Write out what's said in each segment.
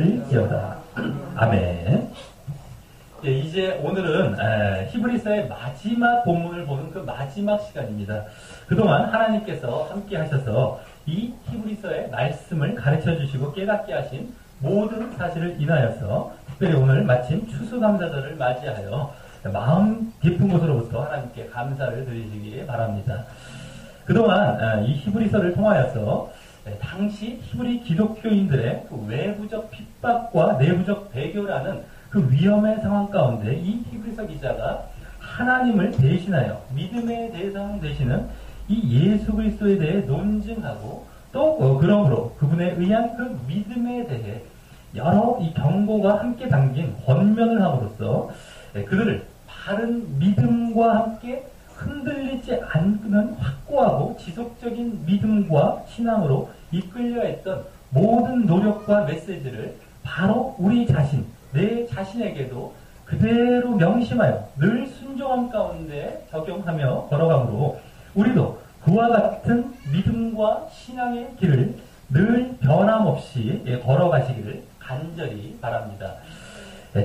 있을지어다. 아멘. 예, 이제 오늘은 히브리서의 마지막 본문을 보는 그 마지막 시간입니다. 그동안 하나님께서 함께 하셔서 이 히브리서의 말씀을 가르쳐 주시고 깨닫게 하신 모든 사실을 인하여서 특별히 오늘 마침 추수감사절을 맞이하여 마음 깊은 곳으로부터 하나님께 감사를 드리시기 바랍니다. 그동안 이 히브리서를 통하여서 당시 히브리 기독교인들의 그 외부적 핍박과 내부적 배교라는 그 위험의 상황 가운데 이 히브리서 기자가 하나님을 대신하여 믿음의 대상 되시는 이 예수 그리스도에 대해 논증하고 또 그러므로 그분에 의한 그 믿음에 대해 여러 이 경고가 함께 담긴 권면을 함으로써 그들을 바른 믿음과 함께 흔들리지 않는 확고하고 지속적인 믿음과 신앙으로 이끌려 했던 모든 노력과 메시지를 바로 우리 자신, 내 자신에게도 그대로 명심하여 늘 순종함 가운데 적용하며 걸어가므로 우리도 그와 같은 믿음과 신앙의 길을 늘 변함없이 걸어가시기를 간절히 바랍니다.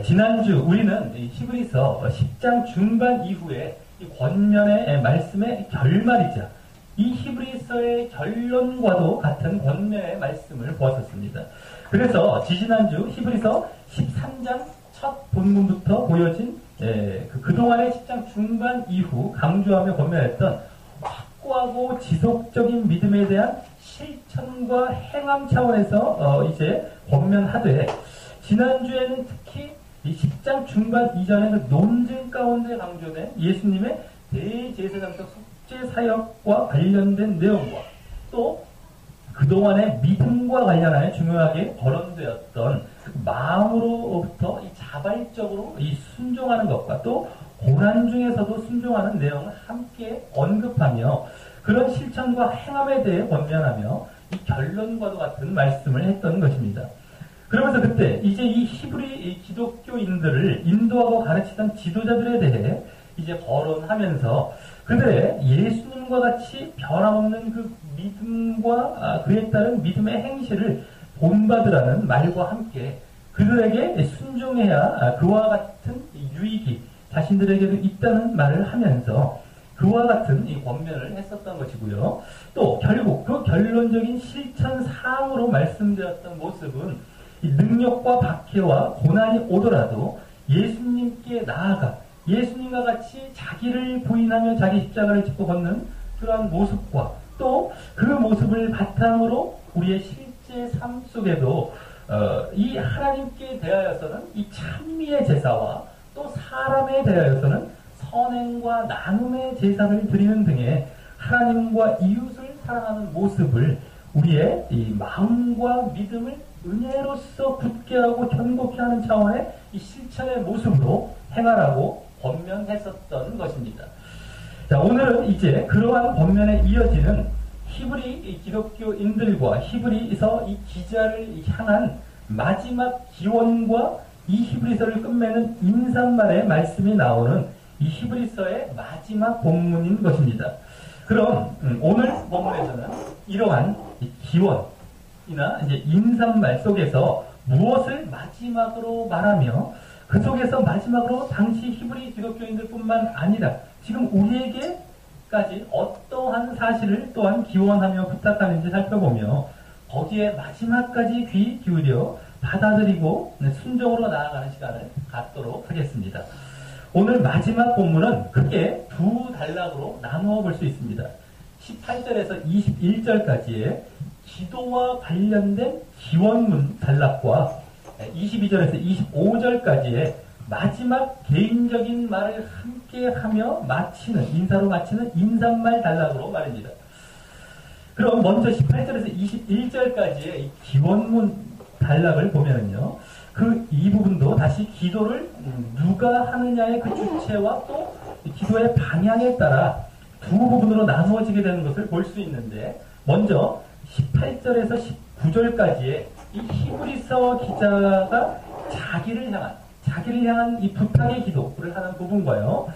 지난주 우리는 히브리서 10장 중반 이후에 이 권면의 말씀의 결말이자 이 히브리서의 결론과도 같은 권면의 말씀을 보았었습니다. 그래서 지지난주 히브리서 13장 첫 본문부터 보여진 그동안의 10장 중반 이후 강조하며 권면했던 확고하고 지속적인 믿음에 대한 실천과 행함 차원에서 이제 권면하되 지난주에는 특히 이 10장 중반 이전의 그 논증 가운데 강조된 예수님의 대제사장적 속죄 사역과 관련된 내용과 또 그동안의 믿음과 관련하여 중요하게 거론되었던 마음으로부터 이 자발적으로 이 순종하는 것과 또 고난 중에서도 순종하는 내용을 함께 언급하며 그런 실천과 행함에 대해 권면하며 이 결론과도 같은 말씀을 했던 것입니다. 그러면서 그때 이제 이 히브리 기독교인들을 인도하고 가르치던 지도자들에 대해 이제 거론하면서 그들의 예수님과 같이 변함없는 그 믿음과 그에 따른 믿음의 행실을 본받으라는 말과 함께 그들에게 순종해야 그와 같은 유익이 자신들에게도 있다는 말을 하면서 그와 같은 이 권면을 했었던 것이고요. 또 결국 그 결론적인 실천 사항으로 말씀드렸던 모습은 이 능력과 박해와 고난이 오더라도 예수님께 나아가 예수님과 같이 자기를 부인하며 자기 십자가를 짚고 걷는 그러한 모습과 또 그 모습을 바탕으로 우리의 실제 삶 속에도 이 하나님께 대하여서는 이 찬미의 제사와 또 사람에 대하여서는 선행과 나눔의 제사를 드리는 등의 하나님과 이웃을 사랑하는 모습을 우리의 이 마음과 믿음을 은혜로서 굳게 하고 견고케 하는 차원의 이 실천의 모습으로 행하라고 권면했었던 것입니다. 자, 오늘은 이제 그러한 권면에 이어지는 히브리 기독교인들과 히브리서 이 기자를 향한 마지막 기원과 이 히브리서를 끝맺는 인사말의 말씀이 나오는 이 히브리서의 마지막 본문인 것입니다. 그럼 오늘 본문에서는 이러한 이 기원이나 이제 인사말 속에서 무엇을 마지막으로 말하며 그 속에서 마지막으로 당시 히브리 기독교인들뿐만 아니라 지금 우리에게까지 어떠한 사실을 또한 기원하며 부탁하는지 살펴보며 거기에 마지막까지 귀 기울여 받아들이고 순종으로 나아가는 시간을 갖도록 하겠습니다. 오늘 마지막 본문은 크게 두 단락으로 나누어 볼 수 있습니다. 18절에서 21절까지의 기도와 관련된 기원문 단락과 22절에서 25절까지의 마지막 개인적인 말을 함께 하며 마치는, 인사로 마치는 인사말 단락으로 말입니다. 그럼 먼저 18절에서 21절까지의 이 기원문 단락을 보면은요, 이 부분도 다시 기도를 누가 하느냐의 그 주체와 또 기도의 방향에 따라 두 부분으로 나누어지게 되는 것을 볼 수 있는데, 먼저 18절에서 19절까지의 이 히브리서 기자가 자기를 향한 이 부탁의 기도를 하는 부분과요,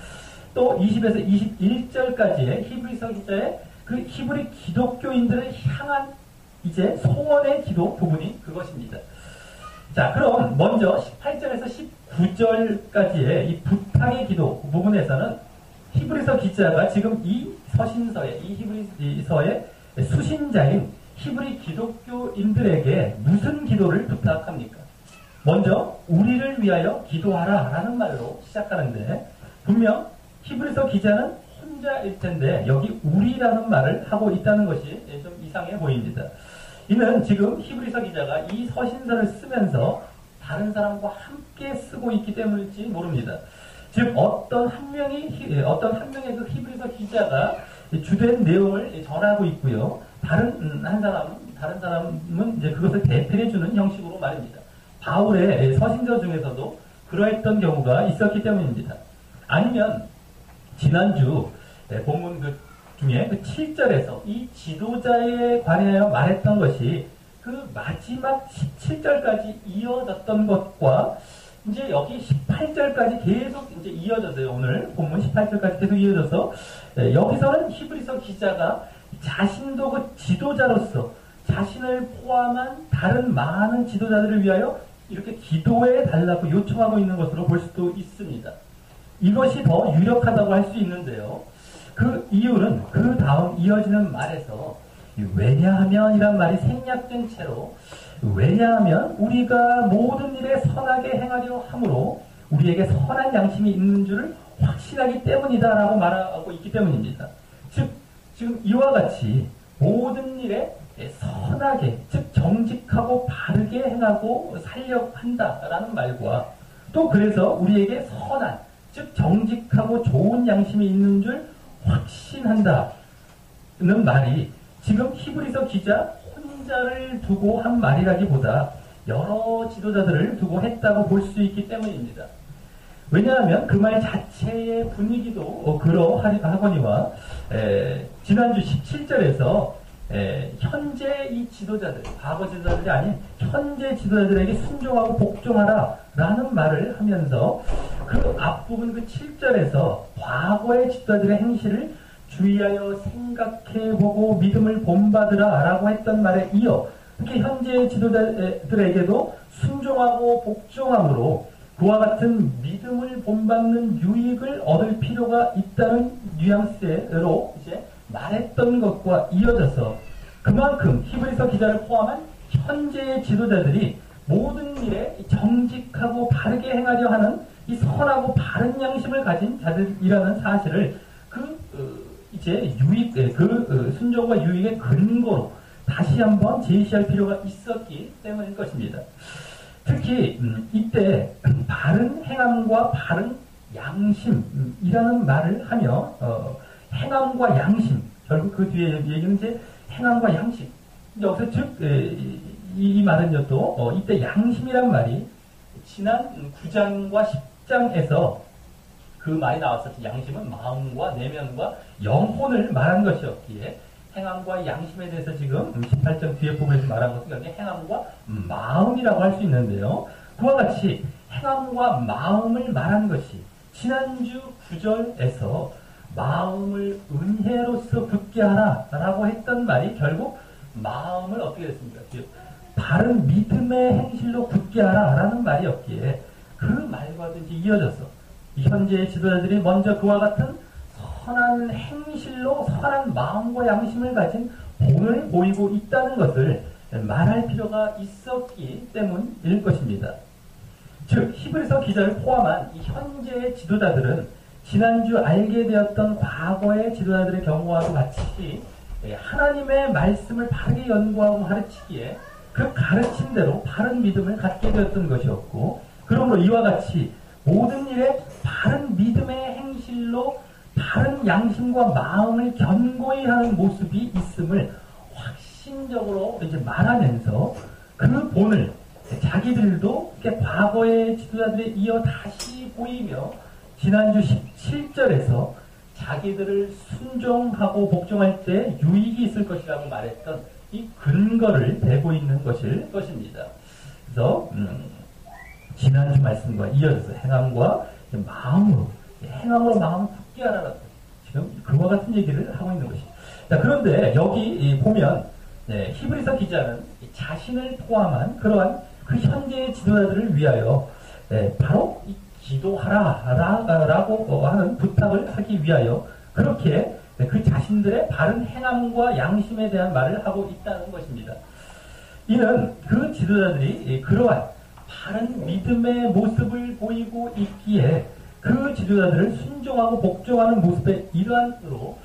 또 20에서 21절까지의 히브리서 기자의 그 히브리 기독교인들을 향한 이제 소원의 기도 부분이 그것입니다. 자, 그럼 먼저 18절에서 19절까지의 이 부탁의 기도 부분에서는 히브리서 기자가 지금 이 서신서에, 이 히브리서의 수신자인 히브리 기독교인들에게 무슨 기도를 부탁합니까? 먼저 우리를 위하여 기도하라 라는 말로 시작하는데, 분명 히브리서 기자는 혼자일 텐데 여기 우리라는 말을 하고 있다는 것이 좀 이상해 보입니다. 이는 지금 히브리서 기자가 이 서신서를 쓰면서 다른 사람과 함께 쓰고 있기 때문일지 모릅니다. 즉 어떤 한 명의 그 히브리서 기자가 주된 내용을 전하고 있고요. 다른 사람은 이제 그것을 대필해주는 형식으로 말입니다. 바울의 서신서 중에서도 그러했던 경우가 있었기 때문입니다. 아니면 지난주 본문 중에 그 7절에서 이 지도자에 관하여 말했던 것이 그 마지막 17절까지 이어졌던 것과 이제 여기 18절까지 계속 이제 이어졌어요. 오늘 본문 18절까지 계속 이어져서 여기서는 히브리서 기자가 자신도 그 지도자로서 자신을 포함한 다른 많은 지도자들을 위하여 이렇게 기도해 달라고 요청하고 있는 것으로 볼 수도 있습니다. 이것이 더 유력하다고 할 수 있는데요. 그 이유는 그 다음 이어지는 말에서 왜냐하면 이란 말이 생략된 채로, 왜냐하면 우리가 모든 일에 선하게 행하려 함으로 우리에게 선한 양심이 있는 줄을 확신하기 때문이다 라고 말하고 있기 때문입니다. 즉 지금 이와 같이 모든 일에 선하게, 즉 정직하고 바르게 행하고 살려고 한다라는 말과, 또 그래서 우리에게 선한, 즉 정직하고 좋은 양심이 있는 줄 확신한다는 말이 지금 히브리서 기자 혼자를 두고 한 말이라기보다 여러 지도자들을 두고 했다고 볼 수 있기 때문입니다. 왜냐하면 그 말 자체의 분위기도 그러하거니와 지난주 17절에서 현재 이 지도자들, 과거 지도자들이 아닌 현재 지도자들에게 순종하고 복종하라 라는 말을 하면서 그 앞부분 그 7절에서 과거의 지도자들의 행실을 주의하여 생각해보고 믿음을 본받으라 라고 했던 말에 이어 이렇게 현재 지도자들에게도 순종하고 복종함으로 그와 같은 믿음을 본받는 유익을 얻을 필요가 있다는 뉘앙스로 이제 말했던 것과 이어져서 그만큼 히브리서 기자를 포함한 현재의 지도자들이 모든 일에 정직하고 바르게 행하려 하는 이 선하고 바른 양심을 가진 자들이라는 사실을 이제 순종과 유익의 근거로 다시 한번 제시할 필요가 있었기 때문일 것입니다. 특히 이때 바른 행함과 바른 양심이라는 말을 하며 행함과 양심, 결국 그 뒤에 얘기는 이제 행함과 양심. 여기서 즉 이 말은요 또 이때 양심이란 말이 지난 9장과 10장에서 그 말이 나왔었죠. 양심은 마음과 내면과 영혼을 말한 것이었기에 행함과 양심에 대해서 지금 18장 뒤에 부분에서 말한 것은 여기 행함과 마음이라고 할 수 있는데요. 그와 같이 행함과 마음을 말한 것이 지난주 9절에서 마음을 은혜로서 굳게 하라 라고 했던 말이 결국 마음을 어떻게 됐습니까? 바른 믿음의 행실로 굳게 하라 라는 말이었기에 그 말과도 이제 이어져서 이 현재의 지도자들이 먼저 그와 같은 선한 행실로 선한 마음과 양심을 가진 본을 보이고 있다는 것을 말할 필요가 있었기 때문일 것입니다. 즉 히브리서 기자를 포함한 이 현재의 지도자들은 지난주 알게 되었던 과거의 지도자들의 경우와도 같이 하나님의 말씀을 바르게 연구하고 가르치기에 그 가르침대로 바른 믿음을 갖게 되었던 것이었고, 그러므로 이와 같이 모든 일에 바른 믿음의 행실로 바른 양심과 마음을 견고히 하는 모습이 있음을 확신적으로 이제 말하면서 그 본을 자기들도 과거의 지도자들에 이어 다시 보이며 지난주 17절에서 자기들을 순종하고 복종할 때 유익이 있을 것이라고 말했던 이 근거를 대고 있는 것일 것입니다. 그래서 지난주 말씀과 이어져서 행함과 마음으로 마음을 굳게 하라고 지금 그와 같은 얘기를 하고 있는 것입니다. 자, 그런데 여기 보면 히브리서 기자는 자신을 포함한 그러한 그 현재의 지도자들을 위하여 바로 기도하라라고 하는 부탁을 하기 위하여 그렇게 그 자신들의 바른 행함과 양심에 대한 말을 하고 있다는 것입니다. 이는 그 지도자들이 그러한 바른 믿음의 모습을 보이고 있기에 그 지도자들을 순종하고 복종하는 모습의 일환으로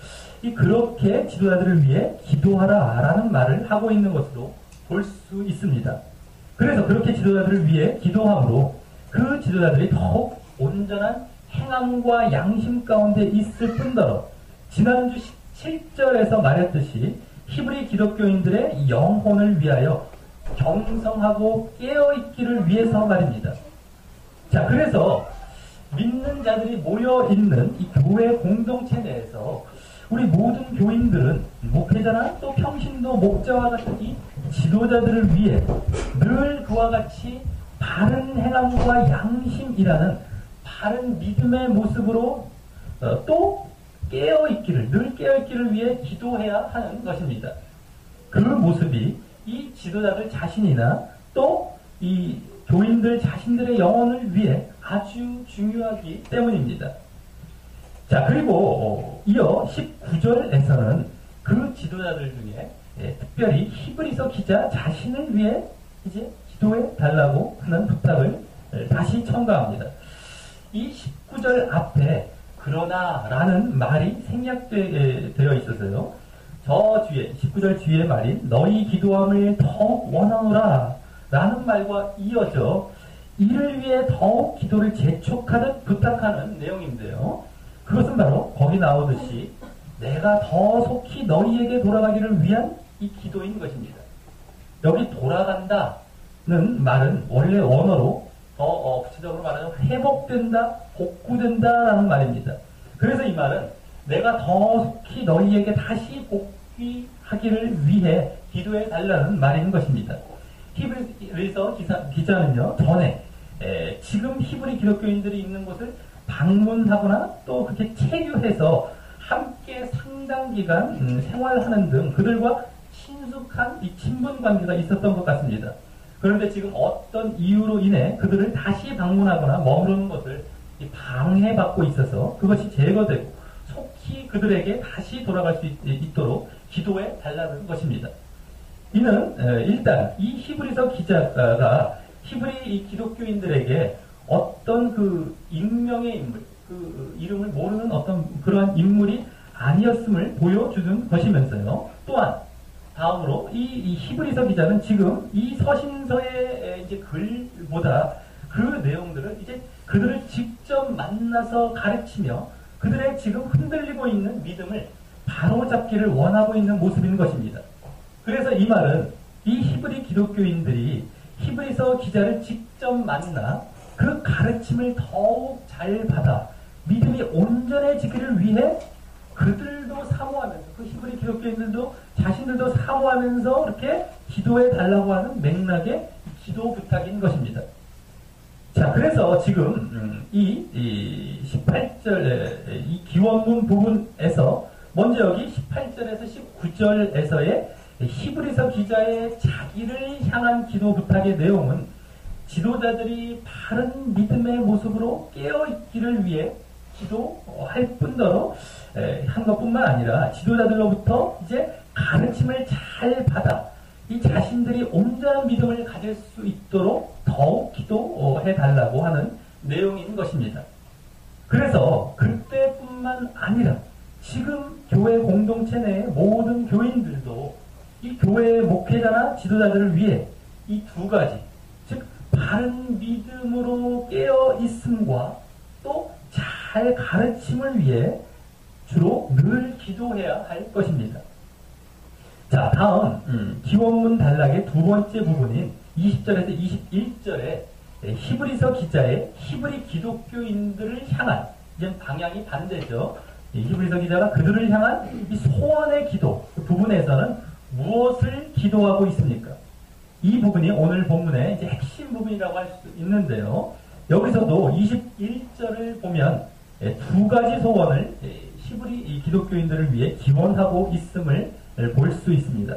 그렇게 지도자들을 위해 기도하라라는 말을 하고 있는 것으로 볼 수 있습니다. 그래서 그렇게 지도자들을 위해 기도함으로 그 지도자들이 더욱 온전한 행함과 양심 가운데 있을 뿐더러 지난주 17절에서 말했듯이 히브리 기독교인들의 영혼을 위하여 경성하고 깨어있기를 위해서 말입니다. 자, 그래서 믿는 자들이 모여있는 이 교회 공동체 내에서 우리 모든 교인들은 목회자나 또 평신도 목자와 같은 이 지도자들을 위해 늘 그와 같이 바른 행함과 양심이라는 바른 믿음의 모습으로 또 깨어있기를, 늘 깨어있기를 위해 기도해야 하는 것입니다. 그 모습이 이 지도자들 자신이나 또 이 교인들 자신들의 영혼을 위해 아주 중요하기 때문입니다. 자, 그리고 이어 19절에서는 그 지도자들 중에 특별히 히브리서 기자 자신을 위해 이제 기도해 달라고 하는 부탁을 다시 첨가합니다. 이 19절 앞에 그러나라는 말이 생략되어 있어서요. 저 뒤에 19절 뒤에 말인 너희 기도함을 더욱 원하노라 라는 말과 이어져 이를 위해 더욱 기도를 재촉하듯 부탁하는 내용인데요. 그것은 바로 거기 나오듯이 내가 더 속히 너희에게 돌아가기를 위한 이 기도인 것입니다. 여기 돌아간다는 말은 원래 원어로 더 구체적으로 말하면 회복된다, 복구된다라는 말입니다. 그래서 이 말은 내가 더 속히 너희에게 다시 복귀하기를 위해 기도해 달라는 말인 것입니다. 히브리서 기자는요, 전에 지금 히브리 기독교인들이 있는 곳을 방문하거나 또 그렇게 체류해서 함께 상당 기간 생활하는 등 그들과 친숙한 이 친분 관계가 있었던 것 같습니다. 그런데 지금 어떤 이유로 인해 그들을 다시 방문하거나 머무르는 것을 방해받고 있어서 그것이 제거되고 속히 그들에게 다시 돌아갈 수 있도록 기도해 달라는 것입니다. 이는 일단 이 히브리서 기자가 히브리 이 기독교인들에게 어떤 그 익명의 인물, 그 이름을 모르는 어떤 그러한 인물이 아니었음을 보여주는 것이면서요. 또한 다음으로 이 히브리서 기자는 지금 이 서신서의 이제 글보다 그 내용들을 이제 그들을 직접 만나서 가르치며 그들의 지금 흔들리고 있는 믿음을 바로잡기를 원하고 있는 모습인 것입니다. 그래서 이 말은 이 히브리 기독교인들이 히브리서 기자를 직접 만나 그 가르침을 더욱 잘 받아 믿음이 온전해지기를 위해 그들도 사모하면서 그 히브리 기독교인들도 자신들도 사모하면서 이렇게 기도해 달라고 하는 맥락의 기도 부탁인 것입니다. 자, 그래서 지금 이 18절의 이 기원문 부분에서 먼저 여기 18절에서 19절에서의 히브리서 기자의 자기를 향한 기도 부탁의 내용은 지도자들이 바른 믿음의 모습으로 깨어있기를 위해 기도할 뿐더러 한 것뿐만 아니라 지도자들로부터 이제 가르침을 잘 받아 이 자신들이 온전한 믿음을 가질 수 있도록 더욱 기도해 달라고 하는 내용인 것입니다. 그래서 그때뿐만 아니라 지금 교회 공동체 내의 모든 교인들도 이 교회의 목회자나 지도자들을 위해 이 두 가지, 즉 바른 믿음으로 깨어 있음과 또 잘 가르침을 위해 주로 늘 기도해야 할 것입니다. 자, 다음 기원문 단락의 두 번째 부분인 20절에서 21절에 히브리서 기자의 히브리 기독교인들을 향한, 이제 방향이 반대죠. 히브리서 기자가 그들을 향한 이 소원의 기도 그 부분에서는 무엇을 기도하고 있습니까? 이 부분이 오늘 본문의 이제 핵심 부분이라고 할 수 있는데요. 여기서도 21절을 보면 두 가지 소원을 히브리 기독교인들을 위해 기원하고 있음을 볼 수 있습니다.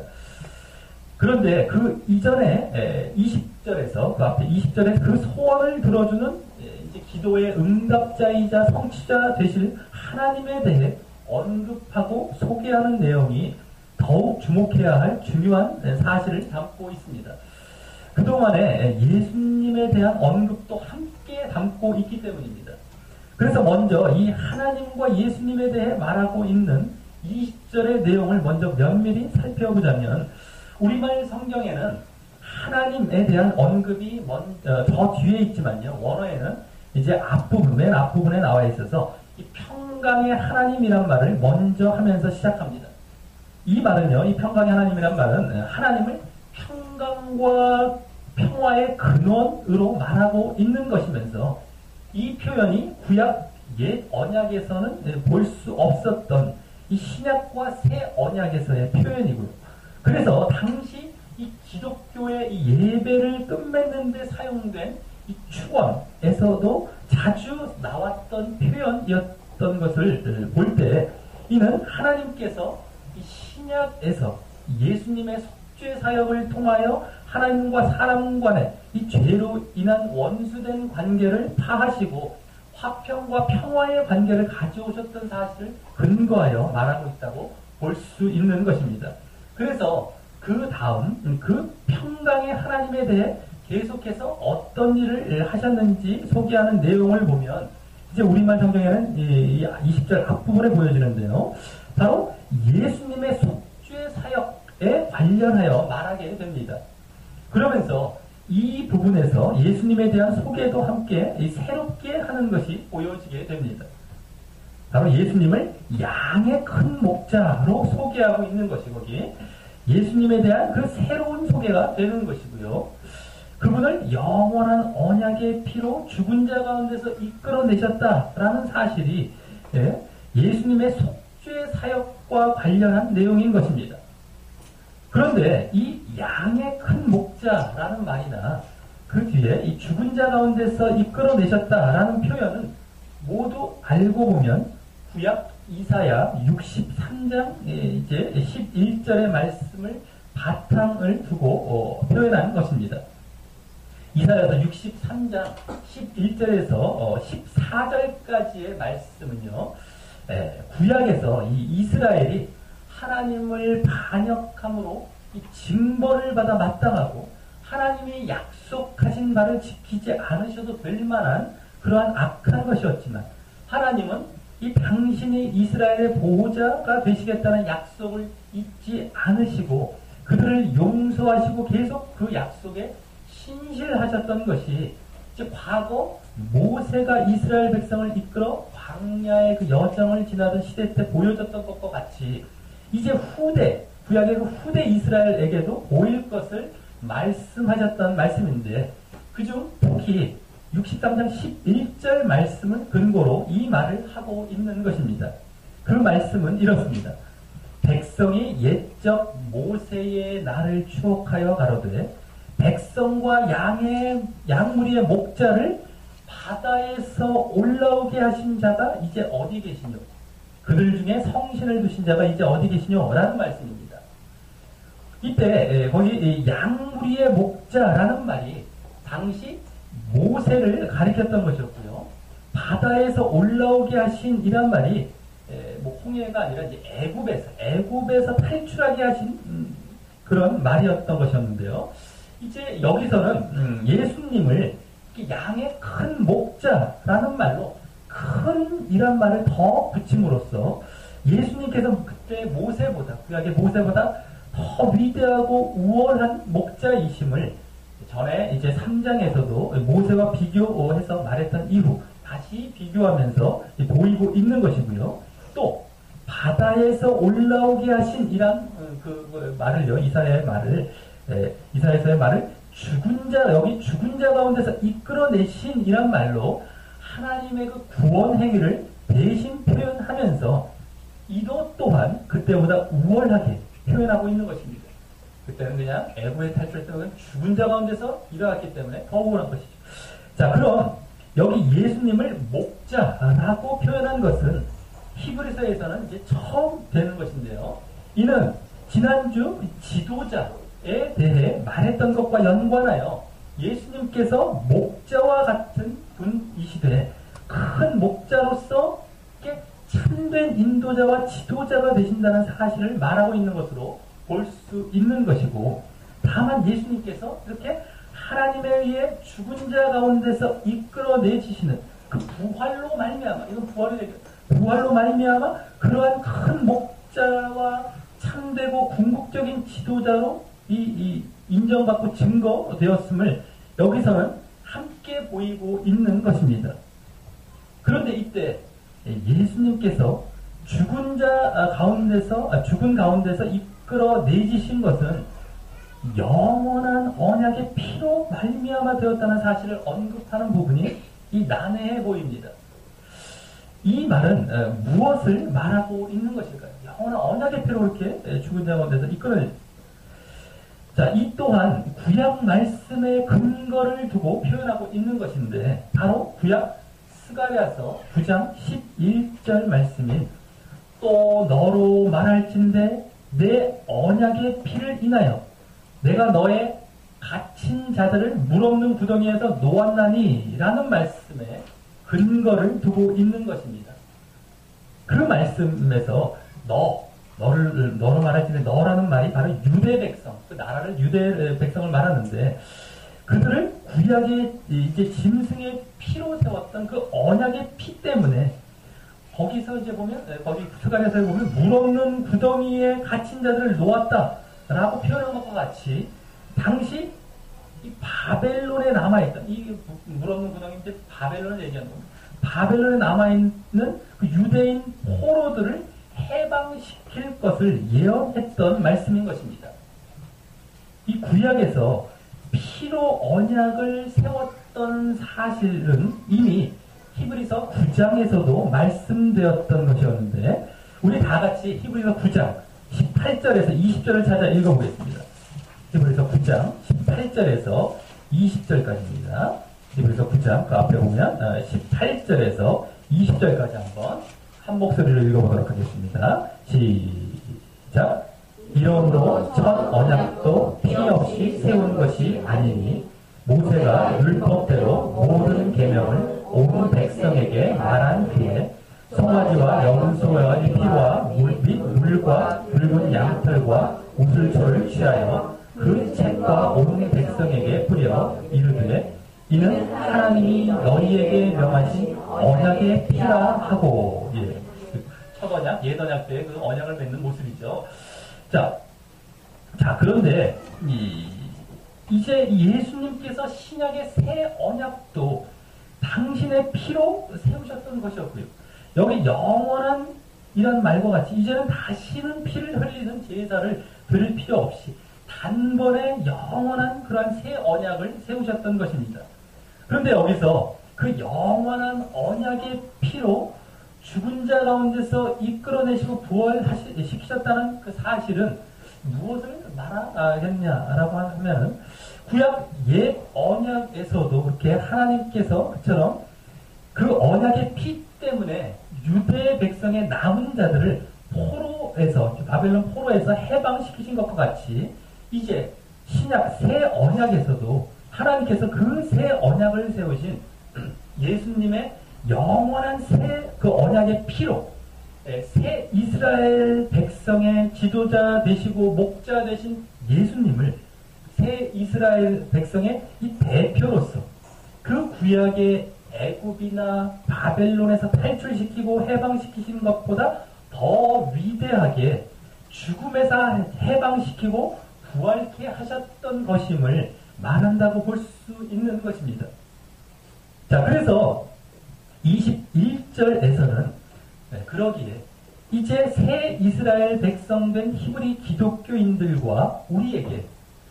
그런데 그 이전에 20절에서 그 앞에 20절에 그 소원을 들어주는 이제 기도의 응답자이자 성취자 되실 하나님에 대해 언급하고 소개하는 내용이 더욱 주목해야 할 중요한 사실을 담고 있습니다. 그동안에 예수님에 대한 언급도 함께 담고 있기 때문입니다. 그래서 먼저 이 하나님과 예수님에 대해 말하고 있는 20절의 내용을 먼저 면밀히 살펴보자면 우리말 성경에는 하나님에 대한 언급이 저 뒤에 있지만요. 원어에는 이제 앞부분, 맨 앞부분에 나와 있어서 이 평강의 하나님이란 말을 먼저 하면서 시작합니다. 이 말은요, 이 평강의 하나님이란 말은 하나님을 평강과 평화의 근원으로 말하고 있는 것이면서 이 표현이 구약 옛 언약에서는 볼 수 없었던 이 신약과 새 언약에서의 표현이고요. 그래서 당시 이 기독교의 이 예배를 끝맺는 데 사용된 이 축원에서도 자주 나왔던 표현이었던 것을 볼 때 이는 하나님께서 이 신약에서 예수님의 속죄 사역을 통하여 하나님과 사람 간의 이 죄로 인한 원수된 관계를 파하시고 화평과 평화의 관계를 가져오셨던 사실을 근거하여 말하고 있다고 볼 수 있는 것입니다. 그래서 그 다음 그 평강의 하나님에 대해 계속해서 어떤 일을 하셨는지 소개하는 내용을 보면 이제 우리말 성경에는 이 20절 앞부분에 보여지는데요. 바로 예수님의 속죄 사역에 관련하여 말하게 됩니다. 그러면서 이 부분에서 예수님에 대한 소개도 함께 새롭게 하는 것이 보여지게 됩니다. 바로 예수님을 양의 큰 목자로 소개하고 있는 것이 거기 예수님에 대한 그 새로운 소개가 되는 것이고요. 그분을 영원한 언약의 피로 죽은 자 가운데서 이끌어내셨다라는 사실이 예수님의 속죄 사역과 관련한 내용인 것입니다. 그런데 이 양의 큰 목자라는 말이나 그 뒤에 이 죽은 자 가운데서 이끌어내셨다라는 표현은 모두 알고 보면 구약 이사야 63장 이제 11절의 말씀을 바탕을 두고 표현한 것입니다. 이사야서 63장 11절에서 14절까지의 말씀은요, 구약에서 이 이스라엘이 하나님을 반역함으로 이 징벌을 받아 마땅하고 하나님이 약속하신 바를 지키지 않으셔도 될 만한 그러한 악한 것이었지만 하나님은 이 당신이 이스라엘의 보호자가 되시겠다는 약속을 잊지 않으시고 그들을 용서하시고 계속 그 약속에 신실하셨던 것이 이제 과거 모세가 이스라엘 백성을 이끌어 광야의 그 여정을 지나던 시대 때 보여줬던 것과 같이 이제 후대, 구약의 그 후대 이스라엘에게도 보일 것을 말씀하셨던 말씀인데 그중 특히 63장 11절 말씀을 근거로 이 말을 하고 있는 것입니다. 그 말씀은 이렇습니다. 백성이 옛적 모세의 날을 추억하여 가로되 백성과 양무리의 목자를 바다에서 올라오게 하신 자가 이제 어디 계시뇨? 그들 중에 성신을 두신 자가 이제 어디 계시뇨? 라는 말씀입니다. 이때 거기 양무리의 목자라는 말이 당시 모세를 가리켰던 것이었고요. 바다에서 올라오게 하신 이란 말이 홍해가 아니라 이제 애굽에서 탈출하게 하신 그런 말이었던 것이었는데요. 이제 여기서는 예수님을 양의 큰 목자라는 말로 큰 이란 말을 더 붙임으로써 예수님께서 그때 모세보다 구약의 모세보다 더 위대하고 우월한 목자이심을 전에 이제 3장에서도 모세와 비교해서 말했던 이후 다시 비교하면서 보이고 있는 것이고요. 또 바다에서 올라오게 하신 이란 그 말을요, 이사야의 말을 이사야서의 말을 죽은 자 여기 죽은 자 가운데서 이끌어내신 이란 말로 하나님의 그 구원 행위를 대신 표현하면서 이도 또한 그때보다 우월하게 표현하고 있는 것입니다. 그때는 그냥 애굽에 탈출했던 죽은 자 가운데서 일어났기 때문에 더 우월한 것이죠. 자, 그럼 여기 예수님을 목자라고 표현한 것은 히브리서에서는 이제 처음 되는 것인데요. 이는 지난주 지도자 대해 말했던 것과 연관하여 예수님께서 목자와 같은 분이시되 큰 목자로서 참된 인도자와 지도자가 되신다는 사실을 말하고 있는 것으로 볼 수 있는 것이고, 다만 예수님께서 이렇게 하나님에 의해 죽은 자 가운데서 이끌어내지시는 그 부활로 말미암아, 이건 부활로 말미암아 그러한 큰 목자와 참되고 궁극적인 지도자로 이 인정받고 증거되었음을 여기서는 함께 보이고 있는 것입니다. 그런데 이때 예수님께서 죽은 가운데서 이끌어내지신 것은 영원한 언약의 피로 말미암아 되었다는 사실을 언급하는 부분이 이 난해해 보입니다. 이 말은 무엇을 말하고 있는 것일까요? 영원한 언약의 피로 이렇게 죽은 자 가운데서 이끌어내지. 자, 이 또한 구약 말씀의 근거를 두고 표현하고 있는 것인데, 바로 구약 스가랴서 9장 11절 말씀인 또 너로 말할진대 내 언약의 피를 인하여 내가 너의 갇힌 자들을 물 없는 구덩이에서 놓았나니 라는 말씀에 근거를 두고 있는 것입니다. 그 말씀에서 너로 말할진대 너라는 말이 바로 유대 백성, 그 나라를 유대 백성을 말하는데, 그들을 구약의 이제 짐승의 피로 세웠던 그 언약의 피 때문에 거기서 이제 보면, 거기 스가랴서에 보면 물 없는 구덩이에 갇힌 자들을 놓았다라고 표현한 것과 같이 당시 이 바벨론에 남아있던, 이 물 없는 구덩이 이제 바벨론을 얘기하는 겁니다. 바벨론에 남아있는 그 유대인 포로들을 해방시킬 것을 예언했던 말씀인 것입니다. 이 구약에서 피로 언약을 세웠던 사실은 이미 히브리서 9장에서도 말씀되었던 것이었는데, 우리 다 같이 히브리서 9장 18절에서 20절을 찾아 읽어보겠습니다. 히브리서 9장 18절에서 20절까지입니다. 히브리서 9장 그 앞에 보면 18절에서 20절까지 한 목소리로 읽어보도록 하겠습니다. 시작. 이러므로 첫 언약도 피 없이 세운 것이 아니니 모세가 율법대로 모든 계명을 온 백성에게 말한 뒤에 송아지와 염소의 피와 물과 붉은 양털과 우슬초를 취하여 그 책과 온 백성에게 뿌려 이르되 이는 하나님이 너희에게 명하신 언약의 피라 하고. 예. 첫 언약, 옛 언약 때의 그 언약을 맺는 모습이죠. 자, 그런데 이제 예수님께서 신약의 새 언약도 당신의 피로 세우셨던 것이었고요. 여기 영원한 이란 말과 같이 이제는 다시는 피를 흘리는 제사를 드릴 필요 없이 단번에 영원한 그러한 새 언약을 세우셨던 것입니다. 그런데 여기서 그 영원한 언약의 피로 죽은 자 가운데서 이끌어내시고 부활시키셨다는 그 사실은 무엇을 말하겠냐라고 하면, 구약 옛 언약에서도 그렇게 하나님께서 그처럼 그 언약의 피 때문에 유대 백성의 남은 자들을 바벨론 포로에서 해방시키신 것과 같이 이제 신약 새 언약에서도 하나님께서 그 새 언약을 세우신 예수님의 영원한 그 언약의 피로 새 이스라엘 백성의 지도자 되시고 목자 되신 예수님을 새 이스라엘 백성의 이 대표로서 그 구약의 애굽이나 바벨론에서 탈출시키고 해방시키신 것보다 더 위대하게 죽음에서 해방시키고 부활케 하셨던 것임을 말한다고 볼 수 있는 것입니다. 자, 그래서 21절에서는 그러기에 이제 새 이스라엘 백성된 히브리 기독교인들과 우리에게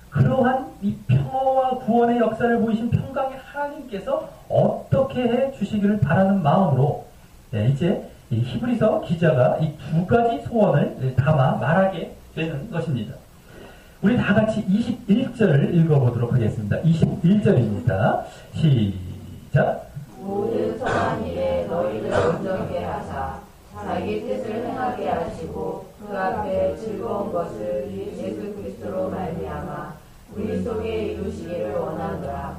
그러한 이 평화와 구원의 역사를 보이신 평강의 하나님께서 어떻게 해 주시기를 바라는 마음으로 이제 이 히브리서 기자가 이 두 가지 소원을 담아 말하게 되는 것입니다. 우리 다 같이 21절을 읽어보도록 하겠습니다. 21절입니다. 시작. 모든 선한 일에 너희를 온전케 하사 자기 뜻을 행하게 하시고 그 앞에 즐거운 것을 예수 그리스도로 말미암아 우리 속에 이루시기를 원하노라.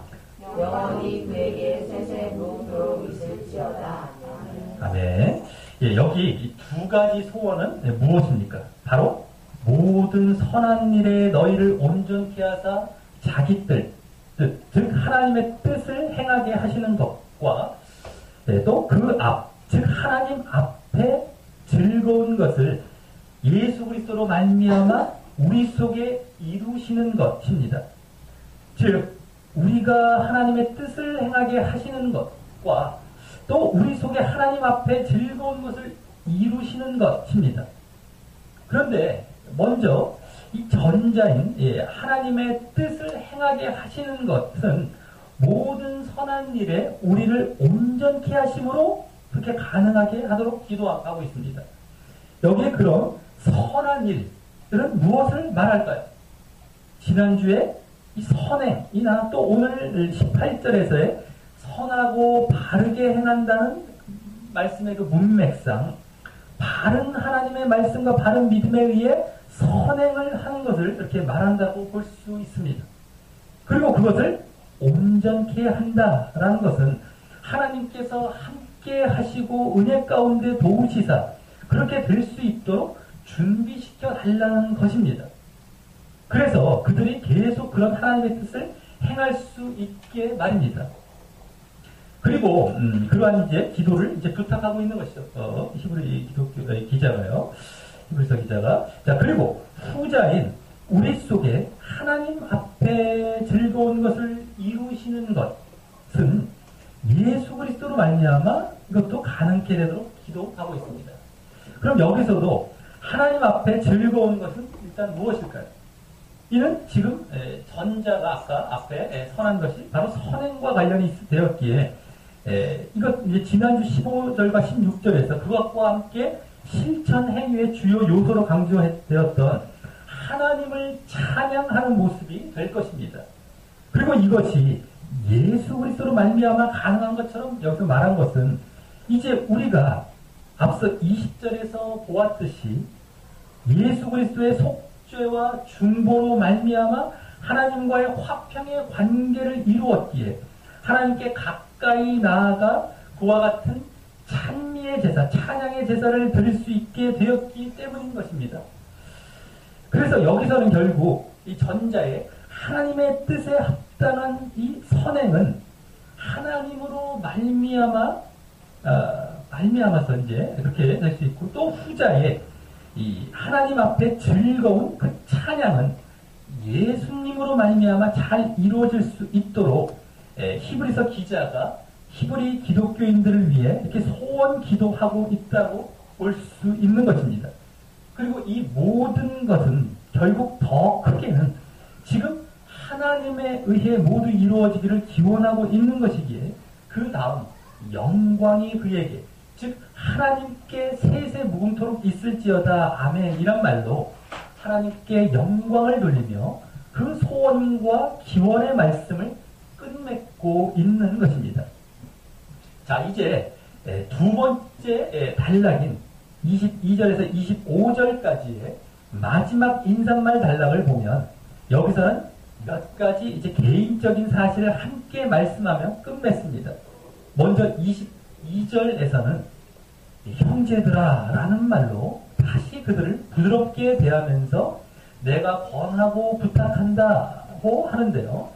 영원히 그에게 세세 무궁토록 있을지어다. 아멘. 예, 여기 이 두 가지 소원은 무엇입니까? 바로 모든 선한 일에 너희를 온전케 하사 자기 뜻, 즉 하나님의 뜻을 행하게 하시는 것과 또 그 앞, 즉 하나님 앞에 즐거운 것을 예수 그리스도로 말미암아 우리 속에 이루시는 것입니다. 즉 우리가 하나님의 뜻을 행하게 하시는 것과 또 우리 속에 하나님 앞에 즐거운 것을 이루시는 것입니다. 그런데 먼저 이 전자인 하나님의 뜻을 행하게 하시는 것은 모든 선한 일에 우리를 온전케 하심으로 그렇게 가능하게 하도록 기도하고 있습니다. 여기에 그럼 선한 일들은 무엇을 말할까요? 지난주에 이 선행이나 또 오늘 18절에서의 선하고 바르게 행한다는 말씀의 그 문맥상 바른 하나님의 말씀과 바른 믿음에 의해 선행을 하는 것을 이렇게 말한다고 볼 수 있습니다. 그리고 그것을 온전케 한다라는 것은 하나님께서 함께 하시고 은혜 가운데 도우시사 그렇게 될 수 있도록 준비시켜 달라는 것입니다. 그래서 그들이 계속 그런 하나님의 뜻을 행할 수 있게 말입니다. 그리고 그러한 이제 기도를 이제 부탁하고 있는 것이죠. 히브리 기독교 기자가요. 히브리서 기자가. 자, 그리고 후자인 우리 속에 하나님 앞에 즐거운 것을 이루시는 것은 예수 그리스도로 말미암아 이것도 가능케 되도록 기도하고 있습니다. 그럼 여기서도 하나님 앞에 즐거운 것은 일단 무엇일까요? 이는 지금 전자가 아까 앞에 선한 것이 바로 선행과 관련이 되었기에 이것 이제 지난주 15절과 16절에서 그것과 함께 실천 행위의 주요 요소로 강조되었던 하나님을 찬양하는 모습이 될 것입니다. 그리고 이것이 예수 그리스도로 말미암아 가능한 것처럼 여기서 말한 것은 이제 우리가 앞서 20절에서 보았듯이 예수 그리스도의 속죄와 중보로 말미암아 하나님과의 화평의 관계를 이루었기에 하나님께 가까이 나아가 그와 같은 찬미의 제사, 찬양의 제사를 드릴 수 있게 되었기 때문인 것입니다. 그래서 여기서는 결국 이 전자의 하나님의 뜻에 합당한 이 선행은 하나님으로 말미암아서 이제 그렇게 될 수 있고, 또 후자의 이 하나님 앞에 즐거운 그 찬양은 예수님으로 말미암아 잘 이루어질 수 있도록 히브리서 기자가 히브리 기독교인들을 위해 이렇게 소원 기도하고 있다고 볼 수 있는 것입니다. 그리고 이 모든 것은 결국 더 크게는 지금 하나님에 의해 모두 이루어지기를 기원하고 있는 것이기에 그 다음 영광이 그에게, 즉 하나님께 세세 무궁토록 있을지어다 아멘 이란 말로 하나님께 영광을 돌리며 그 소원과 기원의 말씀을 끝맺고 있는 것입니다. 자, 이제 두 번째 단락인 22절에서 25절까지의 마지막 인사말 단락을 보면 여기서는 몇 가지 이제 개인적인 사실을 함께 말씀하며 끝맺습니다. 먼저 22절에서는 형제들아 라는 말로 다시 그들을 부드럽게 대하면서 내가 권하고 부탁한다고 하는데요.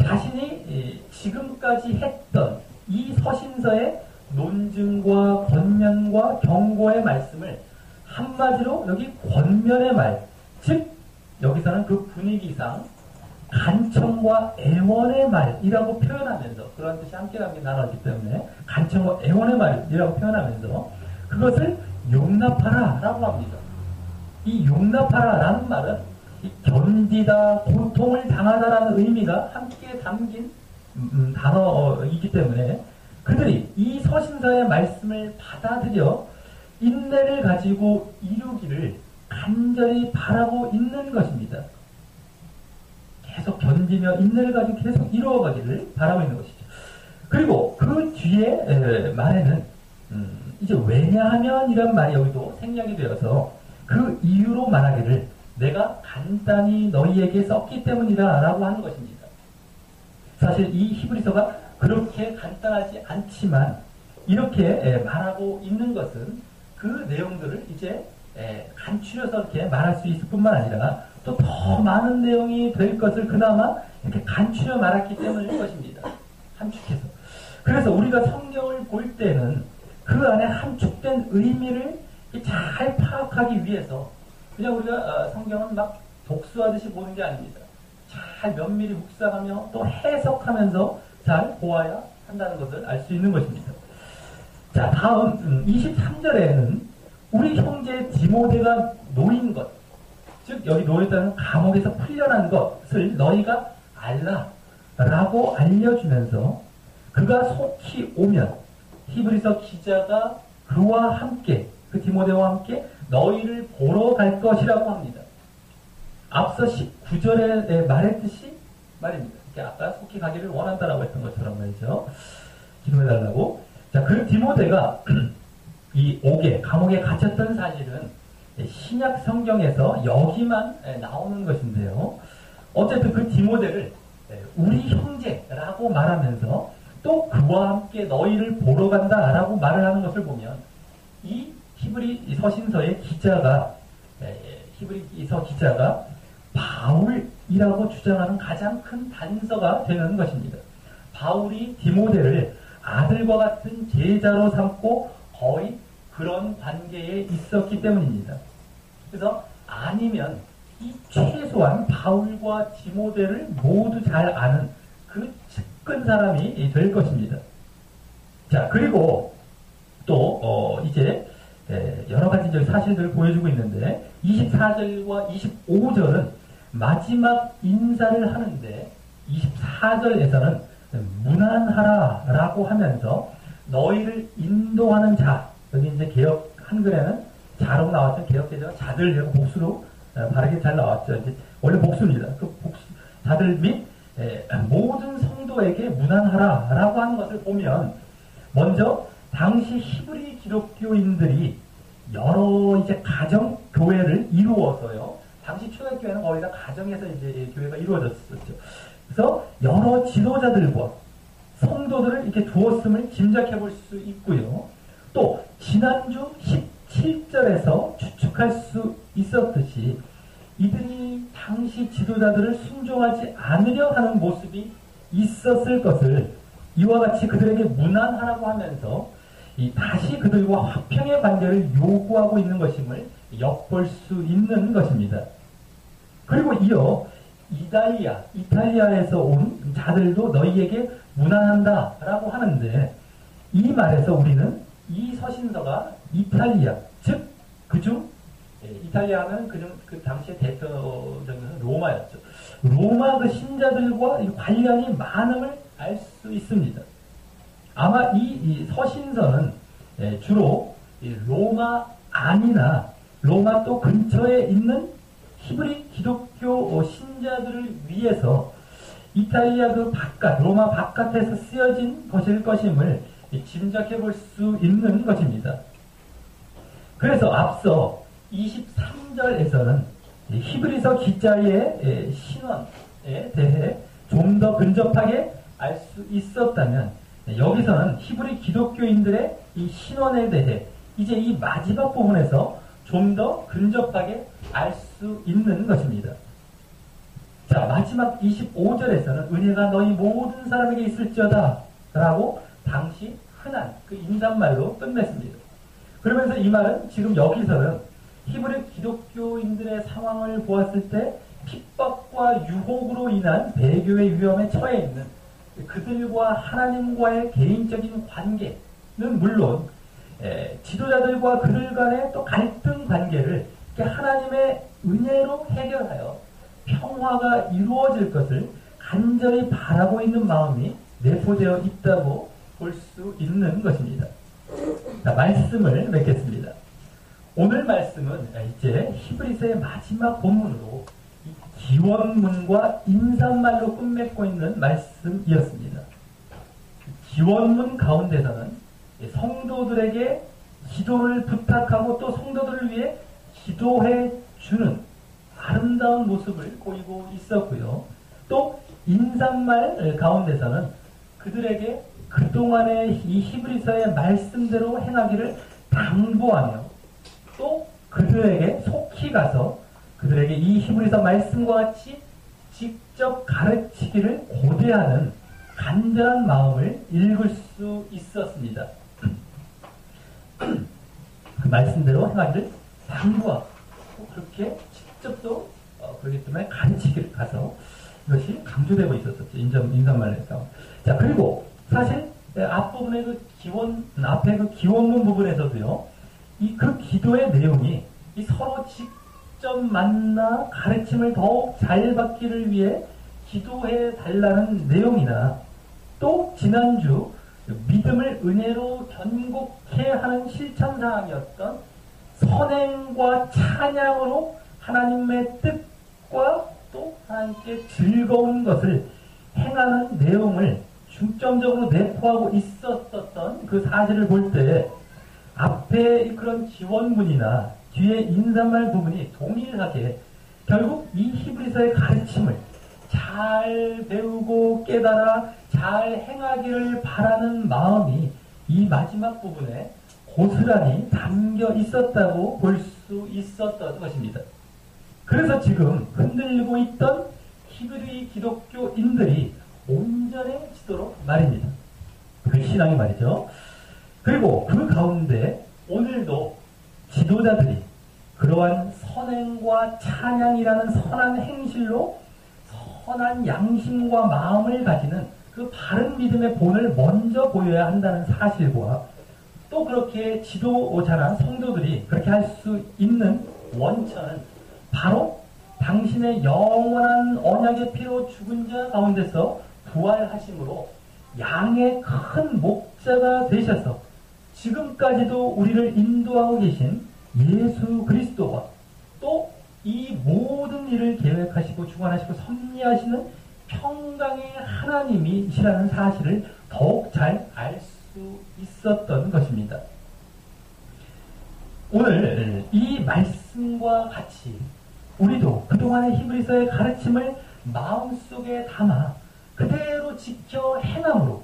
자신이 지금까지 했던 이 서신서의 논증과 권면과 경고의 말씀을 한마디로 여기 권면의 말, 즉 여기서는 그 분위기상 간청과 애원의 말이라고 표현하면서, 그런 뜻이 함께 나눠있기 때문에 간청과 애원의 말이라고 표현하면서 그것을 용납하라 라고 합니다. 이 용납하라 라는 말은 이 견디다, 고통을 당하다라는 의미가 함께 담긴 단어이기 때문에 그들이 이 서신서의 말씀을 받아들여 인내를 가지고 이루기를 간절히 바라고 있는 것입니다. 계속 견디며 인내를 가지고 계속 이루어가기를 바라고 있는 것이죠. 그리고 그 뒤에 말에는 이제 왜냐하면 이런 말이 여기도 생략이 되어서 그 이유로 말하기를 내가 간단히 너희에게 썼기 때문이다 라고 하는 것입니다. 사실 이 히브리서가 그렇게 간단하지 않지만 이렇게 말하고 있는 것은 그 내용들을 이제 간추려서 이렇게 말할 수 있을 뿐만 아니라 또 더 많은 내용이 될 것을 그나마 이렇게 간추려 말했기 때문일 것입니다. 함축해서. 그래서 우리가 성경을 볼 때는 그 안에 함축된 의미를 잘 파악하기 위해서 그냥 우리가 성경은 막 독수하듯이 보는 게 아닙니다. 잘 면밀히 묵상하며 또 해석하면서 잘 보아야 한다는 것을 알 수 있는 것입니다. 자, 다음 23절에는 우리 형제 디모데가 놓인 것, 즉 여기 놓였다는 감옥에서 풀려난 것을 너희가 알라 라고 알려주면서 그가 속히 오면 히브리서 기자가 그와 함께 그 디모데와 함께 너희를 보러 갈 것이라고 합니다. 앞서 19절에 말했듯이 말입니다. 아까 속히 가기를 원한다라고 했던 것처럼 말이죠. 기도해달라고. 자, 그 디모데가 이 옥에 감옥에 갇혔던 사실은 신약 성경에서 여기만 나오는 것인데요. 어쨌든 그 디모데를 우리 형제라고 말하면서 또 그와 함께 너희를 보러 간다라고 말을 하는 것을 보면 이 히브리 서신서의 기자가 히브리서 기자가 바울이라고 주장하는 가장 큰 단서가 되는 것입니다. 바울이 디모데를 아들과 같은 제자로 삼고 거의 그런 관계에 있었기 때문입니다. 그래서 아니면 이 최소한 바울과 디모데를 모두 잘 아는 그 측근 사람이 될 것입니다. 자, 그리고 또 이제 여러 가지 사실들을 보여주고 있는데 24절과 25절은 마지막 인사를 하는데 24절에서는 문안하라라고 하면서 너희를 인도하는 자, 여기 이제 개혁 한글에는 자로 나왔죠. 개혁 개정은 자들이라고 복수로 바르게 잘 나왔죠. 이제 원래 복수입니다. 그 복수 자들 및 모든 성도에게 문안하라라고 하는 것을 보면 먼저 당시 히브리 기독교인들이 여러 이제 가정 교회를 이루어서요. 당시 초대교회는 거의 다 가정에서 이제 교회가 이루어졌었죠. 그래서 여러 지도자들과 성도들을 이렇게 두었음을 짐작해 볼 수 있고요. 또 지난주 17절에서 추측할 수 있었듯이 이들이 당시 지도자들을 순종하지 않으려 하는 모습이 있었을 것을 이와 같이 그들에게 문안하라고 하면서 다시 그들과 화평의 관계를 요구하고 있는 것임을 엿볼 수 있는 것입니다. 그리고 이어 이탈리아에서 온 자들도 너희에게 문안한다 라고 하는데 이 말에서 우리는 이 서신서가 이탈리아, 즉 그중 이탈리아는 그 당시의 대표적인 로마였죠. 로마 그 신자들과 관련이 많음을 알 수 있습니다. 아마 이 서신서는 주로 로마 안이나 로마 또 근처에 있는 히브리 기독교 신자들을 위해서 이탈리아 그 바깥, 로마 바깥에서 쓰여진 것일 것임을 짐작해 볼 수 있는 것입니다. 그래서 앞서 23절에서는 히브리서 기자의 신원에 대해 좀 더 근접하게 알 수 있었다면 여기서는 히브리 기독교인들의 이 신원에 대해 이제 이 마지막 부분에서 좀 더 근접하게 알 수 있는 것입니다. 자, 마지막 25절에서는 은혜가 너희 모든 사람에게 있을지어다 라고 당시 흔한 그 인사말로 끝냈습니다. 그러면서 이 말은 지금 여기서는 히브리 기독교인들의 상황을 보았을 때 핍박과 유혹으로 인한 배교의 위험에 처해 있는 그들과 하나님과의 개인적인 관계는 물론 지도자들과 그들 간의 또 갈등 관계를 하나님의 은혜로 해결하여 평화가 이루어질 것을 간절히 바라고 있는 마음이 내포되어 있다고 볼 수 있는 것입니다. 자, 말씀을 맺겠습니다. 오늘 말씀은 이제 히브리서의 마지막 본문으로 기원문과 인사말로 끝맺고 있는 말씀이었습니다. 기원문 가운데서는 성도들에게 기도를 부탁하고 또 성도들을 위해 기도해 주는 아름다운 모습을 보이고 있었고요. 또 인사말 가운데서는 그들에게 그동안의 이 히브리서의 말씀대로 행하기를 당부하며 또 그들에게 속히 가서 그들에게 이 히브리서 말씀과 같이 직접 가르치기를 고대하는 간절한 마음을 읽을 수 있었습니다. 그 말씀대로 행하기를 당부하고 그렇게 직접도 그렇기 때문에 가르치기를 가서 이것이 강조되고 있었었죠. 인사말에서. 자, 그리고 사실 앞부분의 앞에 그 기원문 부분에서도요, 그 기도의 내용이 서로 직접 만나 가르침을 더욱 잘 받기를 위해 기도해 달라는 내용이나 또 지난주 믿음을 은혜로 견고케 하는 실천사항이었던 선행과 찬양으로 하나님의 뜻과 또 하나님께 즐거운 것을 행하는 내용을 중점적으로 내포하고 있었던 그 사실을 볼 때 앞에 그런 기원문이나 뒤에 인사말 부분이 동일하게 결국 이 히브리서의 가르침을 잘 배우고 깨달아 잘 행하기를 바라는 마음이 이 마지막 부분에 고스란히 담겨 있었다고 볼 수 있었던 것입니다. 그래서 지금 흔들리고 있던 히브리 기독교인들이 온전해지도록 말입니다. 그 신앙이 말이죠. 그리고 그 가운데 오늘도 지도자들이 그러한 선행과 찬양이라는 선한 행실로 선한 양심과 마음을 가지는 그 바른 믿음의 본을 먼저 보여야 한다는 사실과 또 그렇게 지도자나 성도들이 그렇게 할 수 있는 원천은 바로 당신의 영원한 언약의 피로 죽은 자 가운데서 부활하심으로 양의 큰 목자가 되셔서 지금까지도 우리를 인도하고 계신 예수 그리스도와 또 이 모든 일을 계획하시고 주관하시고 섭리하시는 평강의 하나님이시라는 사실을 더욱 잘 알 수 있었던 것입니다. 오늘 이 말씀과 같이 우리도 그동안의 히브리서의 가르침을 마음속에 담아 그대로 지켜 행함으로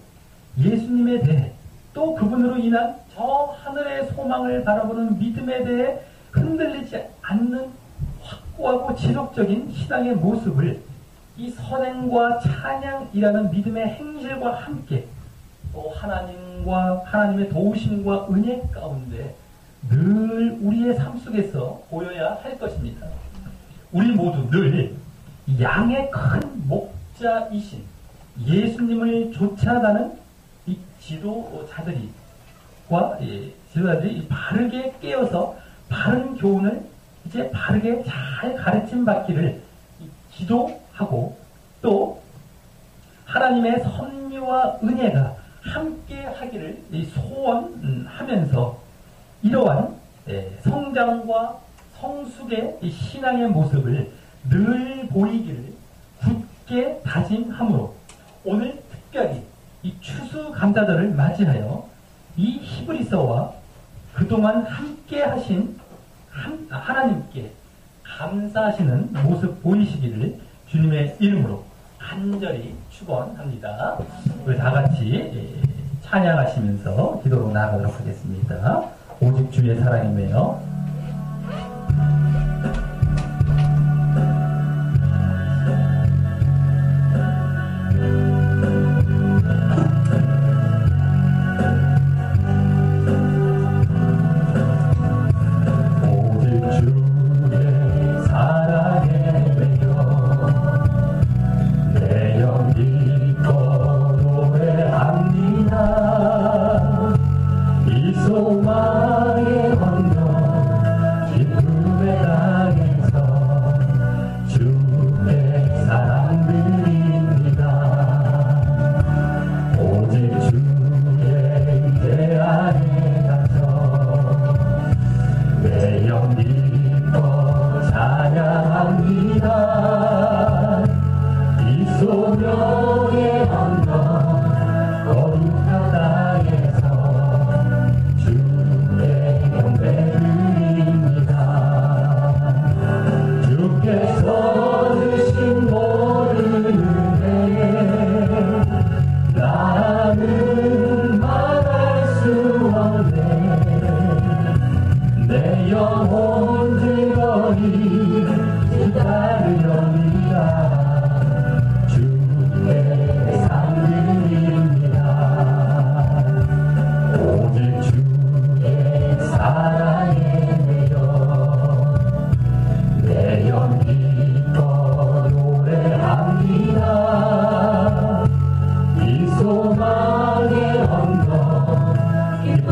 예수님에 대해 또 그분으로 인한 저 하늘의 소망을 바라보는 믿음에 대해 흔들리지 않는 확고하고 지속적인 신앙의 모습을 이 선행과 찬양이라는 믿음의 행실과 함께 또 하나님과 하나님의 도우심과 은혜 가운데 늘 우리의 삶 속에서 보여야 할 것입니다. 우리 모두 늘 양의 큰 목자이신 예수님을 쫓아가는 이 지도자들이 바르게 깨어서 바른 교훈을 이제 바르게 잘 가르침 받기를 기도하고 또 하나님의 섭리와 은혜가 함께 하기를 소원하면서 이러한 성장과 성숙의 신앙의 모습을 늘 보이기를 굳게 다짐함으로 오늘 특별히 이 추수감사절을 맞이하여 이 히브리서와 그동안 함께 하신 하나님께 감사하시는 모습 보이시기를 주님의 이름으로 간절히 축원합니다. 우리 다 같이 찬양하시면서 기도로 나아가도록 하겠습니다. 오직 주의 사랑이며 소망의 환경 기쁨의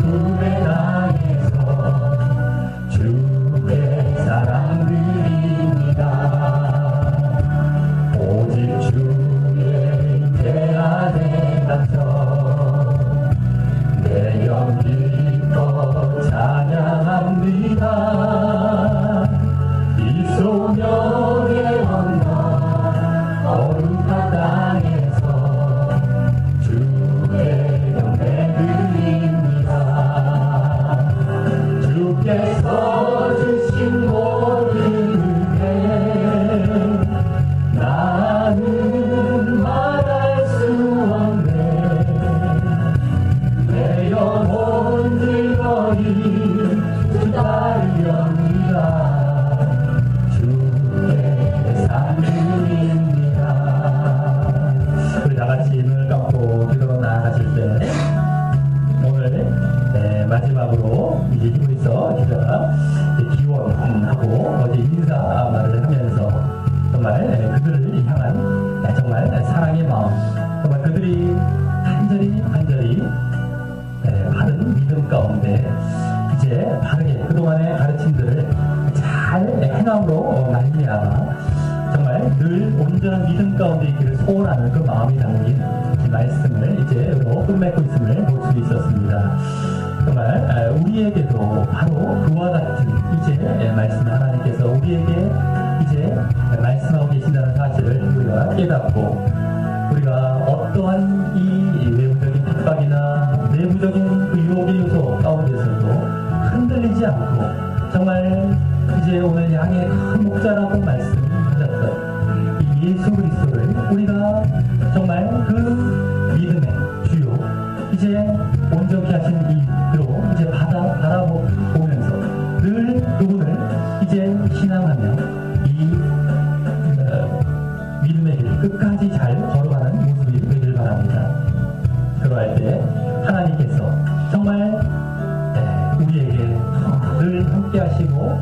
품에 당해서 주의 사랑 드립니다. 오직 주의 대 안에 갇혀 내 영 기뻐 찬양합니다. 이 소명의 언덕 거룩한 땅에서 주의 경배 드립니다. 주께서 주신 모든 은혜 나는 말할 수 없네. 내 영혼 즐거이 주 따르렵니다. 주의 상 드립니다. 우리 다같이 눈을 감고 기도로 나아가실 때 오늘 마지막으로 이제 히브리서 기자가 기원하고 어제 인사말을 하면서 정말 그들을 향한 정말 사랑의 마음, 정말 그들이 간절히 바른 믿음 가운데 이제 바르게 그동안의 가르침들을 잘 행함으로 말미암아 정말 늘 온전한 믿음 가운데 있기를 소원하는 그 마음이 담긴 이 말씀을 이제 끝맺고 있음을 볼 수 있었습니다. 정말 우리에게도 바로 그와 같은 이제 말씀을 하나님께서 우리에게 이제 말씀하고 계신다는 사실을 우리가 깨닫고 우리가 어떠한 이 외부적인 핍박이나 내부적인 그 유혹의 요소 가운데서도 흔들리지 않고 정말 이제 오늘 양의 큰 목자라고 말씀하셨던 이 예수 그리스도를 우리가 정말 그 믿음의 주요 이제 온전케 하신 이로 이제 바라보면서 늘 그분을 이제 신앙하며 이 믿음의 길 끝까지 잘 걸어가는 모습이 되길 바랍니다. 그러할 때 하나님께서 정말 우리에게 늘 함께 하시고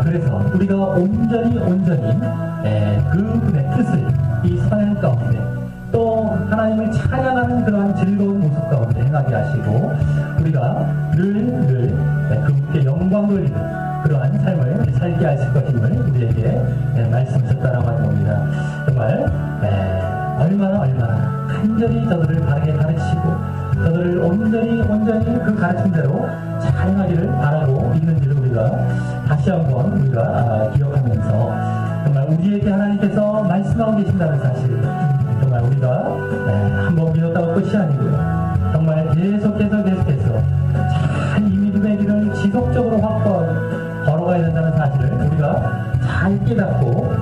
그래서 우리가 온전히 그분의 뜻을 이 선행 가운데 또 하나님을 찬양하는 그러한 즐거운 모습 가운데 행하게 하시고 우리가 늘 그분께 영광 돌리는 그러한 삶을 살게 하실 것임을 우리에게 말씀하셨다라고 하는 겁니다. 정말 얼마나 간절히 저들을 바르게 가르치고 저들을 온전히 그 가르침대로 잘 행하기를 바라고 있는지를 우리가 다시 한번 우리가 기억하면서 정말 우리에게 하나님께서 말씀하고 계신다는 사실 정말 우리가 한번 믿었다고 끝이 아니고요. 정말 계속해서 잘 이 믿음의 길을 지속적으로 걸어가야 된다는 사실을 우리가 잘 깨닫고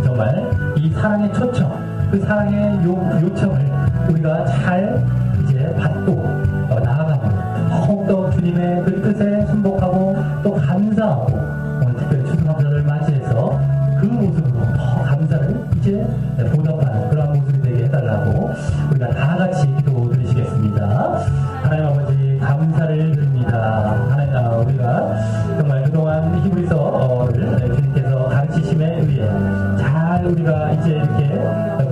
정말 이 사랑의 초청, 그 사랑의 요청을 우리가 잘 이제 받고 나아가고 더욱더 주님의 그 뜻에 순복하고 또 감사하고 오늘 특별히 추수감사절을 맞이해서 그 모습으로 더 감사를 이제 보답하는 그런 모습이 되게 해달라고 우리가 다 같이 기도 드리시겠습니다. 하나님 아버지 감사를 드립니다. 하나님 우리가 정말 그동안 히브리서를 주님께서 가르치심에 의해 잘 우리가 이제 이렇게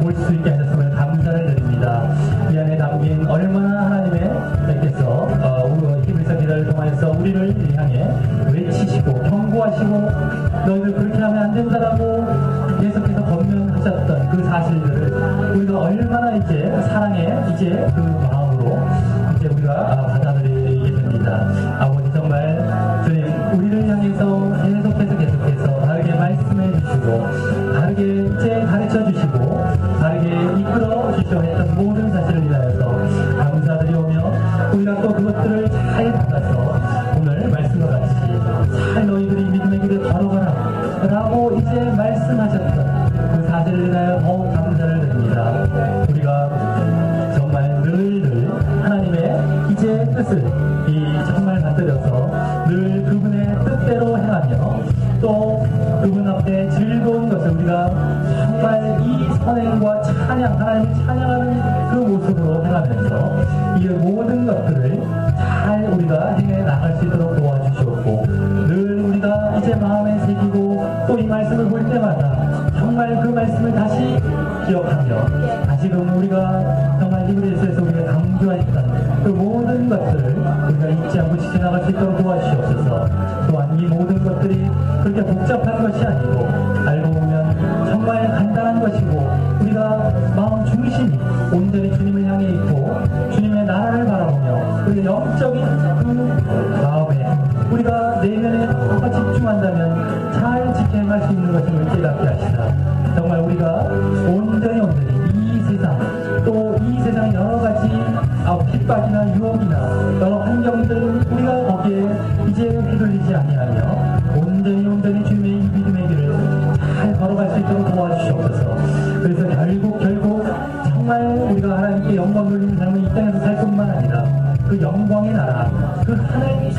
볼 수 있게 하셨음을 감사를 드립니다. 이 안에 담긴 얼마나 하나님께서 히브리서 기도를 통해서 우리를 향해 외치시고 경고하시고 너희들 그렇게 하면 안 된다라고 계속해서 권면하셨던 그 사실들을 우리가 얼마나 이제 사랑의 이제 그 마음으로 이제 우리가 받아들이게 됩니다. 아버지 정말 주님 우리를 향해서 계속해서 바르게 말씀해 주시고 바르게 이제 가르쳐 주시고 바르게 이끌어 주시려 했던 모든 사실을 인하여서 감사드리오며 우리가 또 그것들을 잘 받아서 오늘 말씀과 같이 잘 너희들이 믿음의 길을 걸어가라 라고 이제 말씀하셨던 그 사실을 인하여 더욱 감사를 드립니다. 우리가 정말 늘 하나님의 이제 뜻을 정말 받들여서 늘 그분의 뜻대로 행하며 또 그분 앞에 즐거운 것을 우리가 정말 이 선행과 찬양, 하나님을 찬양하는 그 모습으로 행하면서 이 모든 것들을 잘 우리가 행해 나갈 수 있도록 도와주시옵고 늘 우리가 이제 마음에 새기고 또 이 말씀을 볼 때마다 정말 그 말씀을 다시 기억하며 다시금 우리가 정말 히브리서에서 우리가 강조했던 그 모든 것들을 우리가 잊지 않고 지켜나갈 수 있도록 도와주시옵소서. 또한 이 모든 것들이 그렇게 복잡한 것이 아니고 알고 보면 정말 간단한 것이고 우리가 마음 중심이 온전히 주님을 향해 있고 주님의 나라를 바라보며 우리의 영적인 그 마음에 우리가 내면에 집중한다면 잘 지켜갈 수 있는 것임을 깨닫게 하시다. 정말 우리가 온전히 이 세상 또 이 세상 여러 가지 핍박이나 유혹이나 여러 환경들 우리가 거기에 이제 휘둘리지 아니하며 온전히 주님의 이 믿음의 길을 잘 걸어갈 수 있도록 도와주시옵소서. 그래서 결국 정말 우리가 하나님께 영광 돌리는 삶을 이 땅에서 살 뿐만 아니라 그 영광의 나라 그 하나님이